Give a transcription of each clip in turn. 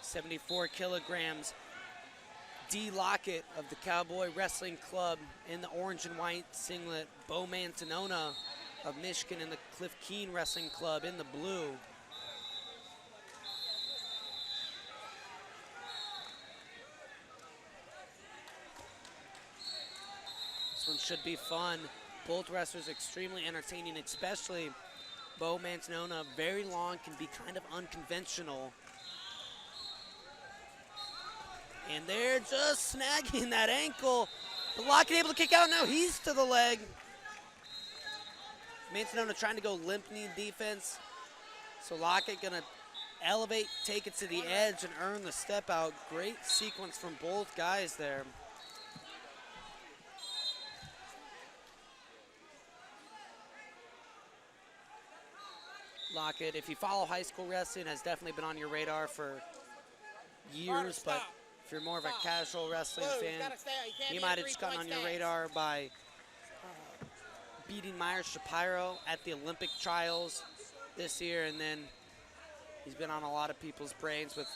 74 kilograms. D. Lockett of the Cowboy Wrestling Club in the orange and white singlet. Beau Mantanona of Michigan in the Cliff Keene Wrestling Club in the blue. This one should be fun. Both wrestlers extremely entertaining, especially Beau Mantanona. Very long, can be kind of unconventional. And they're just snagging that ankle. But Lockett able to kick out now. He's to the leg. Mantanona trying to go limp knee defense. So Lockett gonna elevate, take it to the edge, and earn the step out. Great sequence from both guys there. Lockett, if you follow high school wrestling, has definitely been on your radar for years, but if you're more of a casual wrestling fan, he might have just gotten on your radar by beating Meyer Shapiro at the Olympic trials this year, and then he's been on a lot of people's brains with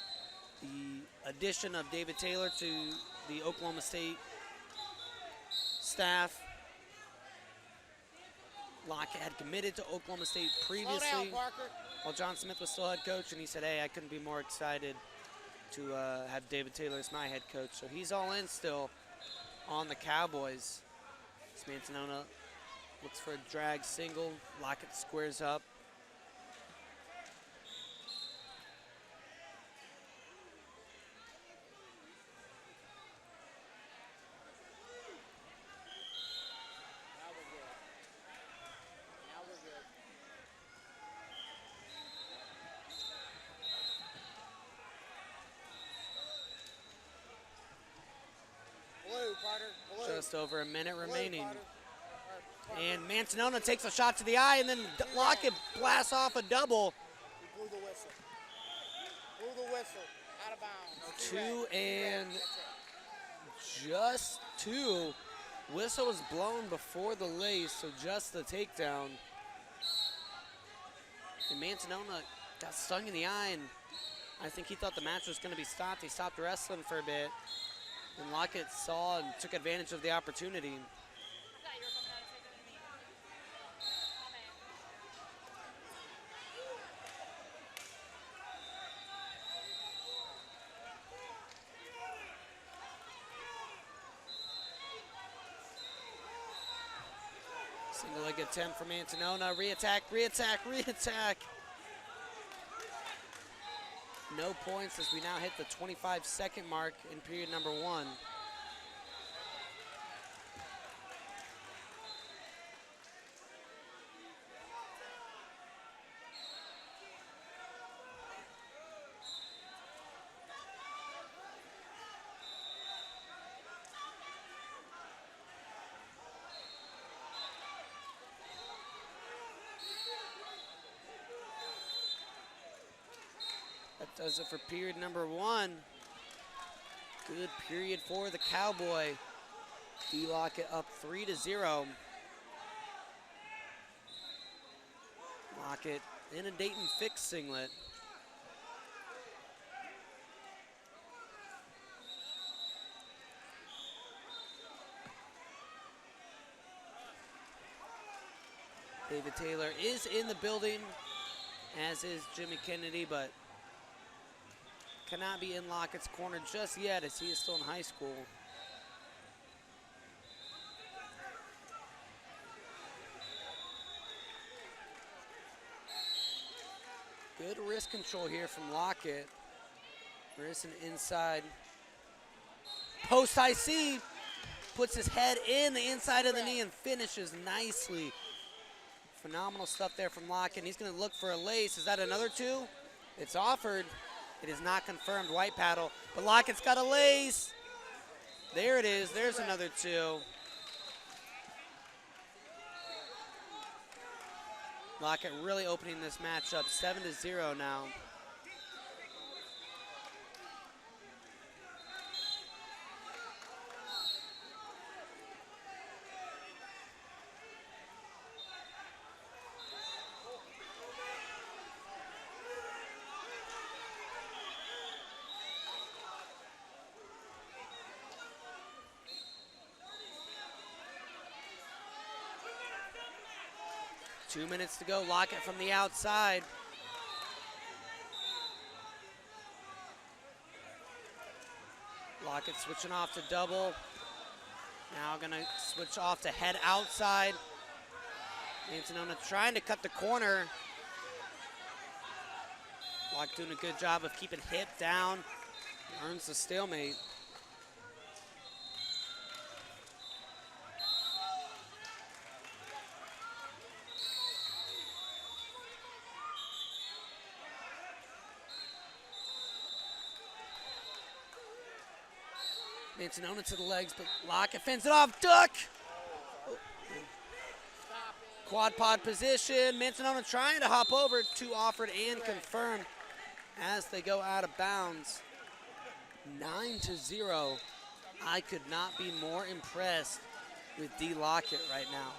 the addition of David Taylor to the Oklahoma State staff. Lockett had committed to Oklahoma State previously while John Smith was still head coach, and he said, hey, I couldn't be more excited to have David Taylor as my head coach. So he's all in still on the Cowboys. Mantanona looks for a drag single. Lockett squares up. Just over a minute remaining. And Mantanona takes a shot to the eye, and then Lockett blasts off a double. Blew the whistle. Blew the whistle. Out of bounds. Two and just two. Whistle was blown before the lace, so just the takedown. And Mantanona got stung in the eye, and I think he thought the match was going to be stopped. He stopped wrestling for a bit. And Lockett saw and took advantage of the opportunity. Single leg attempt from Mantanona. Re-attack, re-attack, re-attack. No points as we now hit the 25-second mark in period number one. That does it for period number one. Good period for the Cowboy. D. Lockett up 3-0. Lockett in a Dayton Fix singlet. David Taylor is in the building, as is Jimmy Kennedy, but cannot be in Lockett's corner just yet as he is still in high school. Good wrist control here from Lockett. There is an inside post high C. Puts his head in the inside of the knee and finishes nicely. Phenomenal stuff there from Lockett. He's going to look for a lace. Is that another two? It's offered. It is not confirmed, white paddle, but Lockett's got a lace. There it is, there's another two. Lockett really opening this match up, 7-0 now. 2 minutes to go. Lockett from the outside. Lockett switching off to double. Now gonna switch off to head outside. Mantanona trying to cut the corner. Lockett doing a good job of keeping hip down. Earns the stalemate. Mantanona to the legs, but Lockett fends it off. Duck! Quad pod position. Mantanona trying to hop over. Two offered and confirmed as they go out of bounds. 9-0. I could not be more impressed with D. Lockett right now.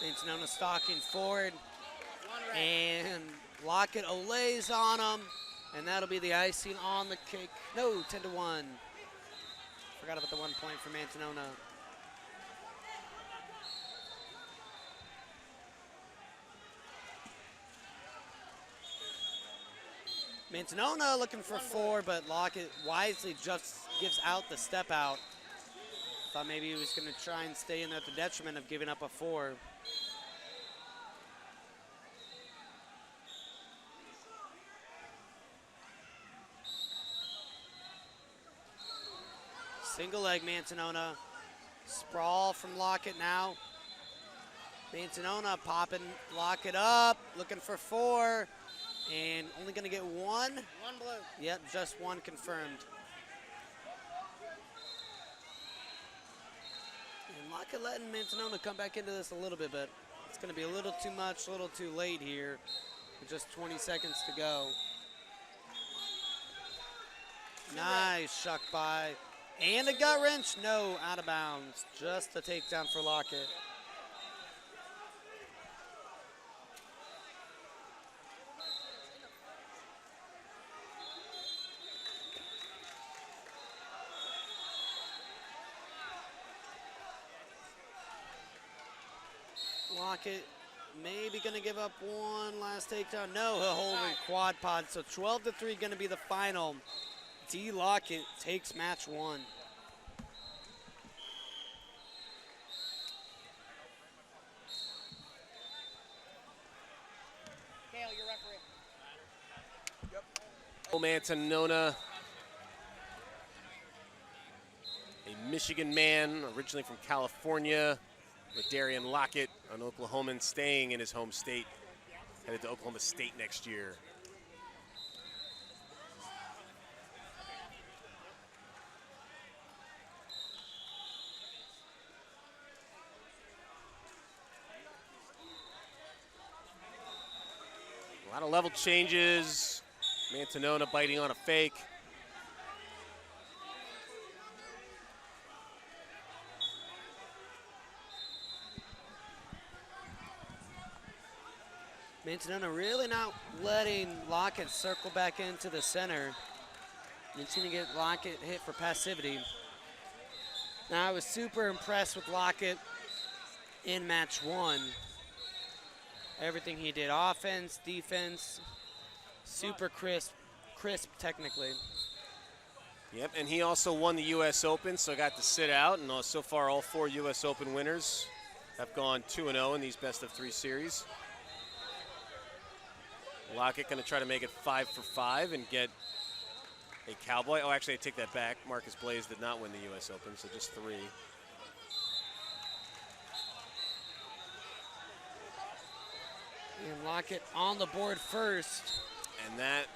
Mantanona stalking forward, and Lockett olays on him, and that'll be the icing on the cake. No, 10-1. Forgot about the 1 point for Mantanona. Mantanona looking for 4, but Lockett wisely just gives out the step out. Thought maybe he was going to try and stay in there at the detriment of giving up a 4. Single leg Mantanona. Sprawl from Lockett now. Mantanona popping Lockett up, looking for 4, and only going to get 1. 1 blue. Yep, just 1 confirmed. And Lockett letting Mantanona come back into this a little bit, but it's going to be a little too much, a little too late here with just 20 seconds to go. Nice shuck by. And a gut wrench, no, out of bounds. Just a takedown for Lockett. Lockett maybe gonna give up 1 last takedown. No, he'll hold in quad pod. So 12-3 gonna be the final. D. Lockett takes match 1. Kale, your referee. Beau Mantanona, a Michigan man, originally from California. Ladarion Lockett, an Oklahoman staying in his home state, headed to Oklahoma State next year. A lot of level changes. Mantanona biting on a fake. Mantanona really not letting Lockett circle back into the center. He's gonna get Lockett hit for passivity. Now I was super impressed with Lockett in match 1. Everything he did, offense, defense, super crisp technically. Yep, and he also won the U.S. Open, so got to sit out. And so far, all 4 U.S. Open winners have gone 2-0 in these best-of-3 series. Lockett going to try to make it 5 for 5 and get a Cowboy. Oh, actually, I take that back. Marcus Blaze did not win the U.S. Open, so just 3. And Lockett on the board first. And that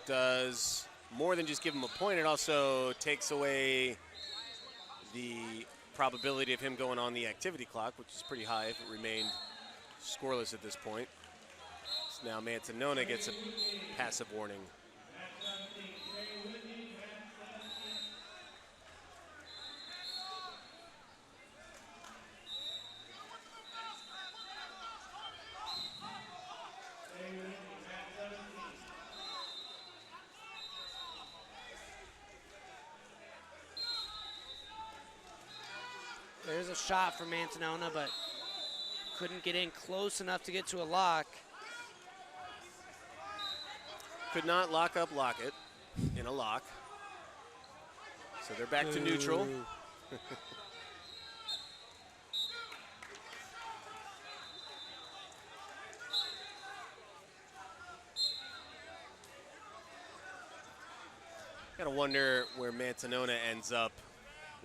does more than just give him a point. It also takes away the probability of him going on the activity clock, which is pretty high if it remained scoreless at this point. So now Mantanona gets a passive warning. There's a shot for Mantanona, but couldn't get in close enough to get to a lock. Could not lock up Lockett in a lock. So they're back to neutral. Gotta wonder where Mantanona ends up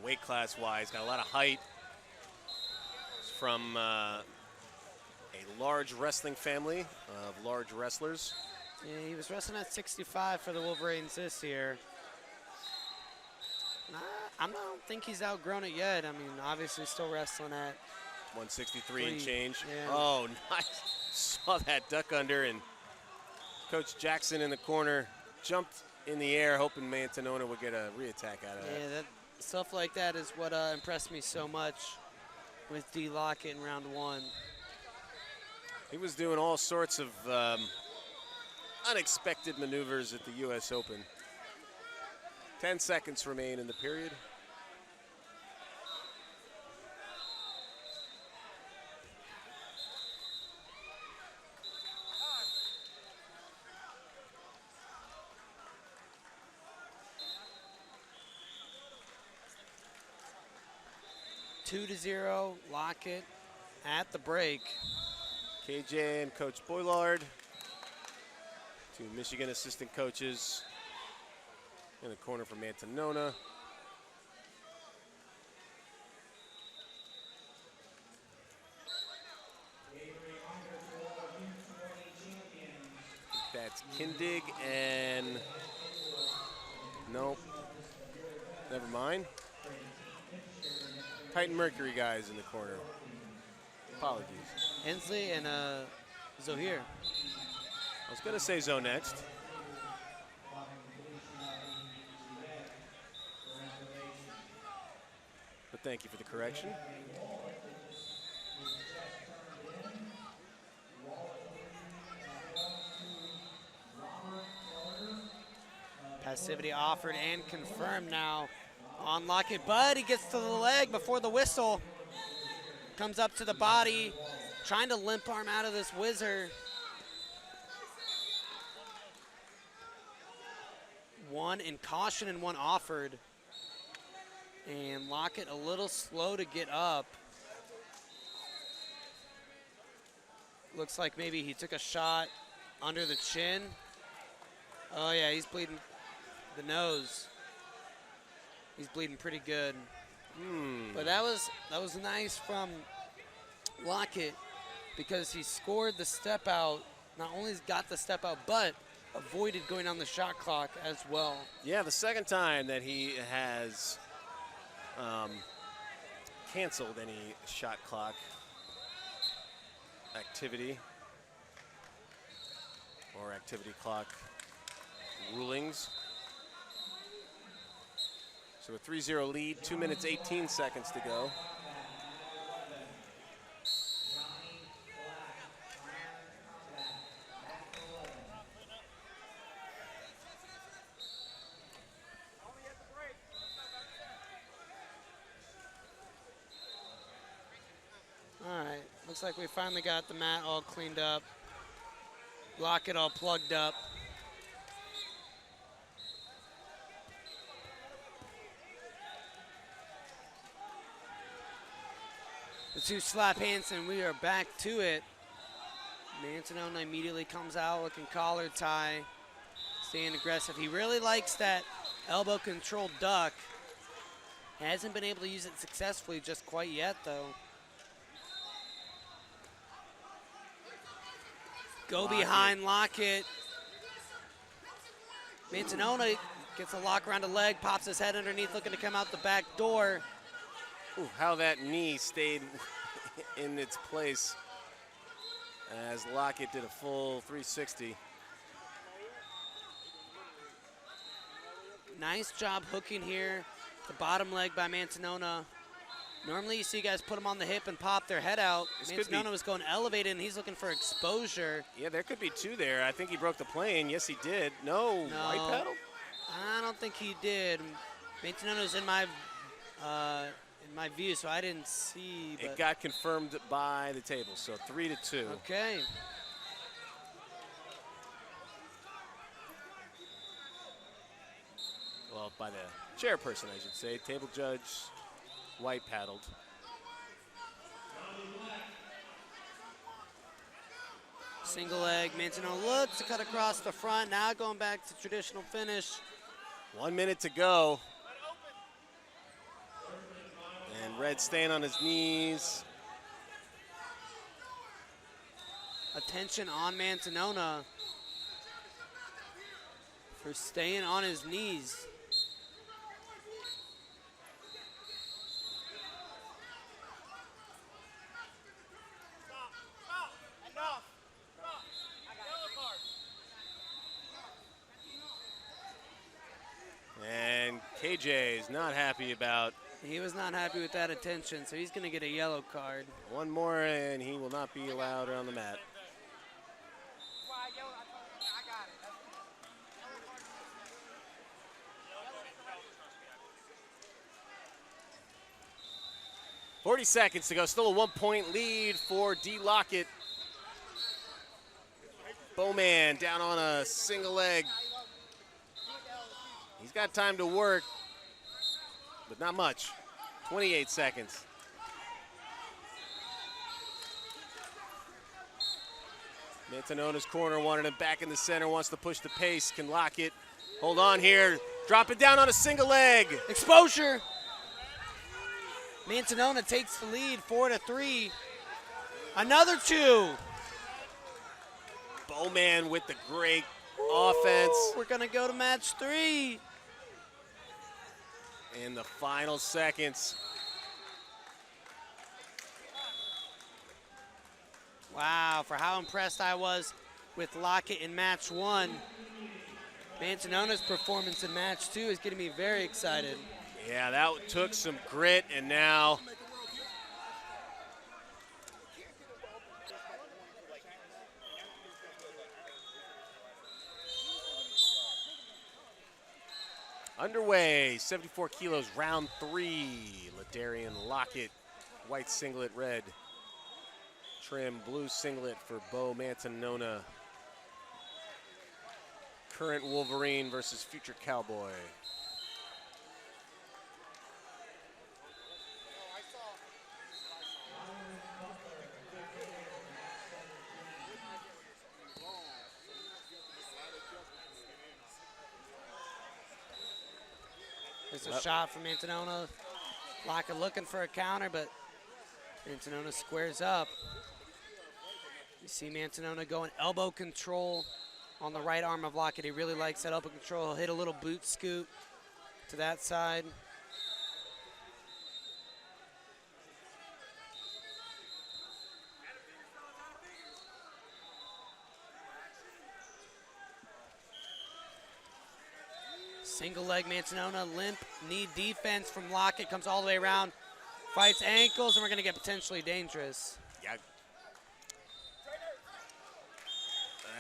weight class wise. Got a lot of height. He's from a large wrestling family of large wrestlers. Yeah, he was wrestling at 65 for the Wolverines this year. I don't think he's outgrown it yet. I mean, obviously still wrestling at 163 and change. Yeah. Oh, nice. Saw that duck under, and Coach Jackson in the corner jumped in the air, hoping Mantanona would get a reattack out of that. Yeah, stuff like that is what impressed me so much with D. Lockett in round one. He was doing all sorts of unexpected maneuvers at the U.S. Open. 10 seconds remain in the period. Two to 0, Lockett at the break. KJ and Coach Boylard, two Michigan assistant coaches in the corner for Mantanona. That's Kindig and nope, never mind. Titan Mercury guys in the corner. Apologies. Hensley and Zohir. I was going to say Zoe next. But thank you for the correction. Passivity offered and confirmed now on Lockett, but he gets to the leg before the whistle. Comes up to the body, trying to limp arm out of this whizzer. One in caution and one offered. And Lockett a little slow to get up. Looks like maybe he took a shot under the chin. Oh yeah, he's bleeding the nose. He's bleeding pretty good. But that was nice from Lockett because he scored the step out. Not only got the step out, but avoided going on the shot clock as well. Yeah, the second time that he has canceled any shot clock activity or activity clock rulings. So a 3-0 lead, 2 minutes, 18 seconds to go. All right, looks like we finally got the mat all cleaned up. Lockett all plugged up. The two slap hands, and we are back to it. Mantanona immediately comes out looking collar tie, staying aggressive. He really likes that elbow control duck. Hasn't been able to use it successfully just quite yet, though. Go behind Lockett. Mantanona gets a lock around the leg, pops his head underneath, looking to come out the back door. Ooh, how that knee stayed in its place as Lockett did a full 360. Nice job hooking here. The bottom leg by Mantanona. Normally you see guys put them on the hip and pop their head out. Mantanona was going elevated, and he's looking for exposure. Yeah, there could be two there. I think he broke the plane. Yes, he did. No. White paddle? I don't think he did. Mantanona's in my view, so I didn't see. But it got confirmed by the table, so 3-2. Okay. Well, by the chairperson, I should say. Table judge, white paddled. Single leg. Mantanona looks to cut across the front. Now going back to traditional finish. 1 minute to go. And Red staying on his knees. Attention on Mantanona for staying on his knees. And KJ is not happy about. He was not happy with that attention, so he's going to get a yellow card. One more, and he will not be allowed on the mat. .40 seconds to go. Still a 1-point lead for D. Lockett. Bowman down on a single leg. He's got time to work, but not much. 28 seconds. Mantanona's corner wanted him back in the center, wants to push the pace. Can Lockett hold on here? Drop it down on a single leg. Exposure. Mantanona takes the lead, 4-3. Another two. Bowman with the great offense. We're gonna go to match 3. In the final seconds. Wow, for how impressed I was with Lockett in match 1. Mantanona's performance in match 2 is getting me very excited. Yeah, that took some grit, and now underway, 74 kilos, round 3. Ladarion Lockett, white singlet, red trim, blue singlet for Beau Mantanona. Current Wolverine versus future Cowboy. There's a shot from Mantanona. Lockett looking for a counter, but Mantanona squares up. You see Mantanona going elbow control on the right arm of Lockett. He really likes that elbow control. He'll hit a little boot scoop to that side. Single leg Mantanona, limp knee defense from Lockett, comes all the way around, fights ankles, and we're gonna get potentially dangerous. Yeah.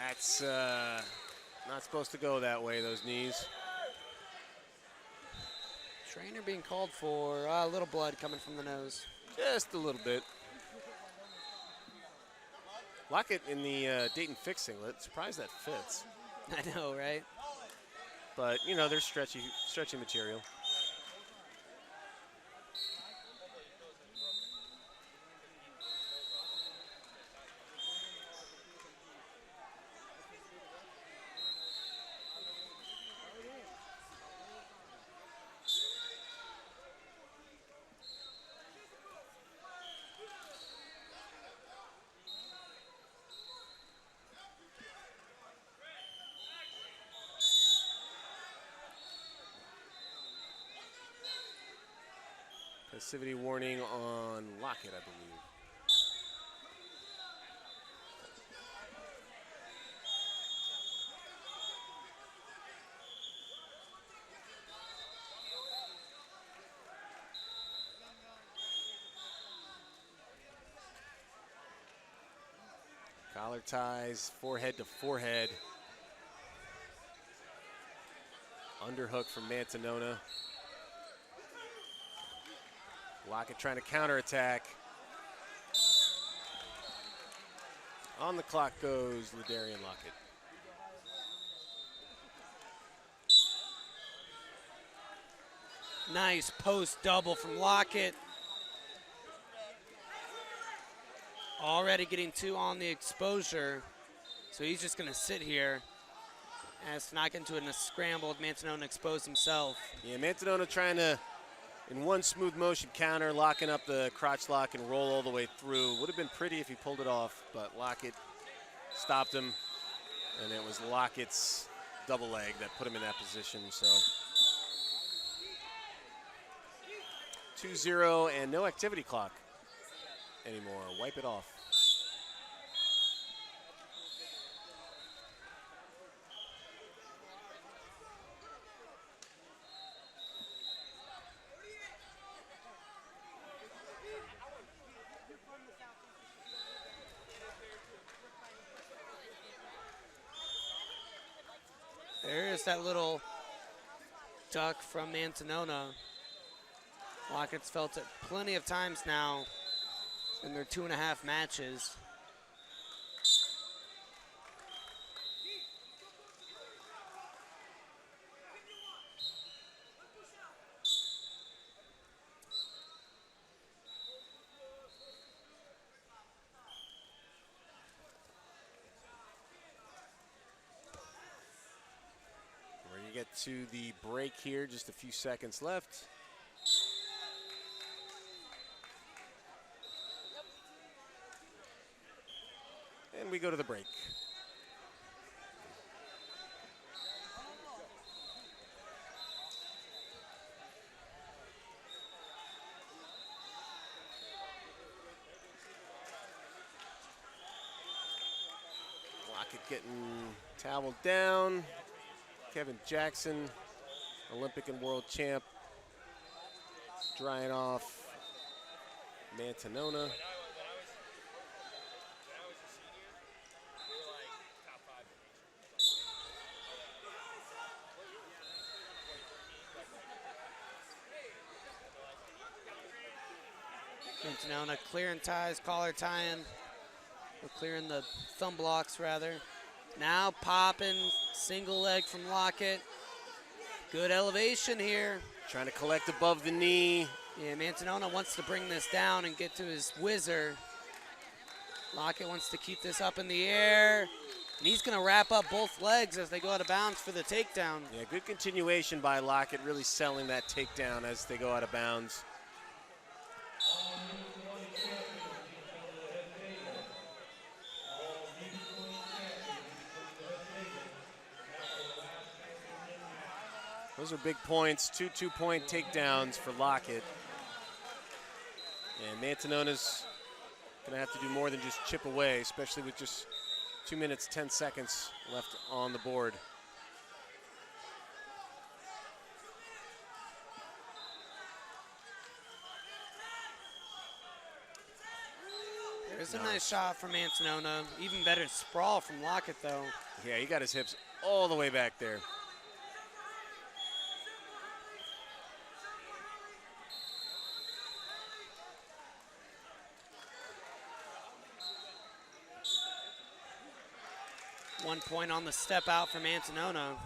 That's not supposed to go that way, those knees. Trainer being called for, a little blood coming from the nose. Just a little bit. Lockett in the Dayton Fix singlet, surprised that fits. I know, right? But, you know, they're stretchy material. Passivity warning on Lockett, I believe. Collar ties, forehead to forehead. Underhook from Mantanona. Lockett trying to counterattack. On the clock goes Ladarion Lockett. Nice post double from Lockett. Already getting 2 on the exposure. So he's just going to sit here as to not get into a scramble. Mantanona exposed himself. Yeah, Mantanona trying to, in one smooth motion counter, locking up the crotch lock and roll all the way through. Would have been pretty if he pulled it off, but Lockett stopped him, and it was Lockett's double leg that put him in that position. So 2-0 and no activity clock anymore. Wipe it off. There's that little duck from Mantanona. Lockett's felt it plenty of times now in their 2.5 matches. Get to the break here, just a few seconds left. And we go to the break. Lockett getting toweled down. Kevin Jackson, Olympic and world champ, drying off Mantanona. Mantanona clearing ties, collar tying, or clearing the thumb blocks rather. Now popping, single leg from Lockett. Good elevation here. Trying to collect above the knee. Yeah, Mantanona wants to bring this down and get to his whizzer. Lockett wants to keep this up in the air. And he's going to wrap up both legs as they go out of bounds for the takedown. Yeah, good continuation by Lockett, really selling that takedown as they go out of bounds. Those are big points, 2 two-point takedowns for Lockett. And Mantanona's gonna have to do more than just chip away, especially with just 2 minutes, 10 seconds left on the board. There's a nice shot from Mantanona. Even better sprawl from Lockett though. Yeah, he got his hips all the way back there. One point on the step out for Mantanona. All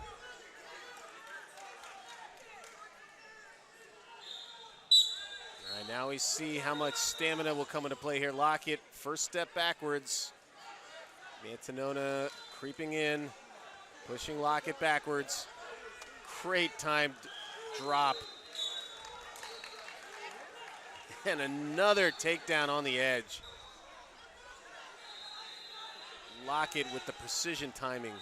right, now we see how much stamina will come into play here. Lockett, first step backwards. Mantanona creeping in, pushing Lockett backwards. Great timed drop. And another takedown on the edge. Lockett with the precision timing.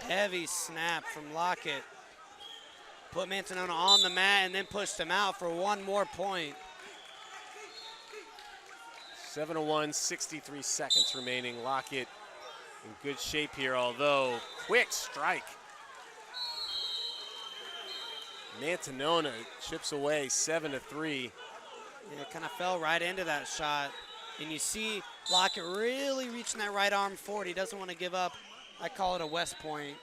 Heavy snap from Lockett. Put Mantanona on the mat and then pushed him out for one more point. 7-1, 63 seconds remaining. Lockett in good shape here, although quick strike. Mantanona chips away 7-3. Yeah, it kind of fell right into that shot. And you see Lockett really reaching that right arm forward. He doesn't want to give up. I call it a West point.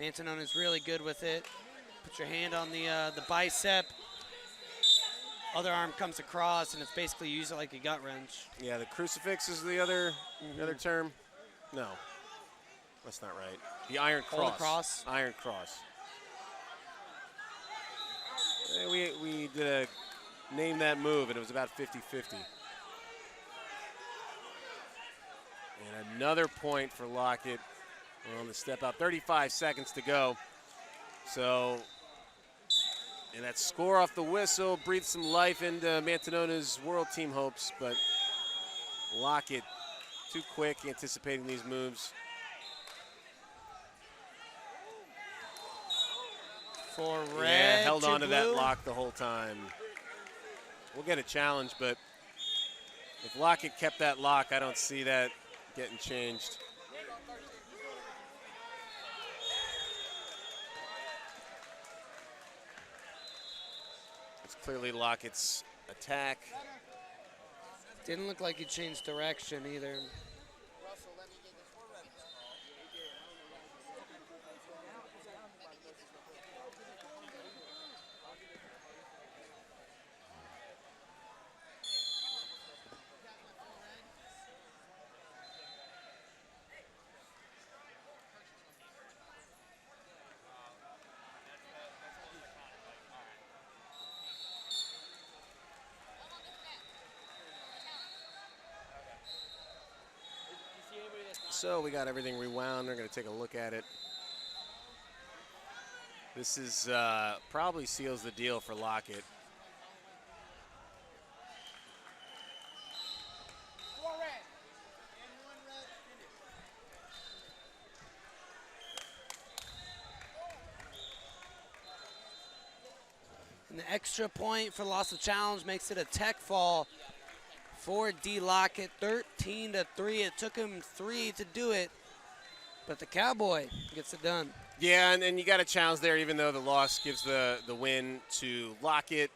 Mantanona's really good with it. Put your hand on the bicep. Other arm comes across, and it's basically use it like a gut wrench. Yeah, the crucifix is the other term. No, that's not right. The iron cross. Hold across. Iron cross. We did a name that move, and it was about 50-50. And another point for Lockett on the step out. 35 seconds to go. So, and that score off the whistle breathed some life into Mantanona's world team hopes, but Lockett too quick, anticipating these moves. For red. Yeah, held to on to that blue. lock the whole time. We'll get a challenge, but if Lockett kept that lock, I don't see that getting changed. It's clearly Lockett's attack. Didn't look like he changed direction either. So we got everything rewound. We're going to take a look at it. This is probably seals the deal for Lockett. And the extra point for loss of challenge makes it a tech fall for D. Lockett, 13-3. It took him 3 to do it, but the Cowboy gets it done. Yeah, and you got a challenge there, even though the loss gives the win to Lockett.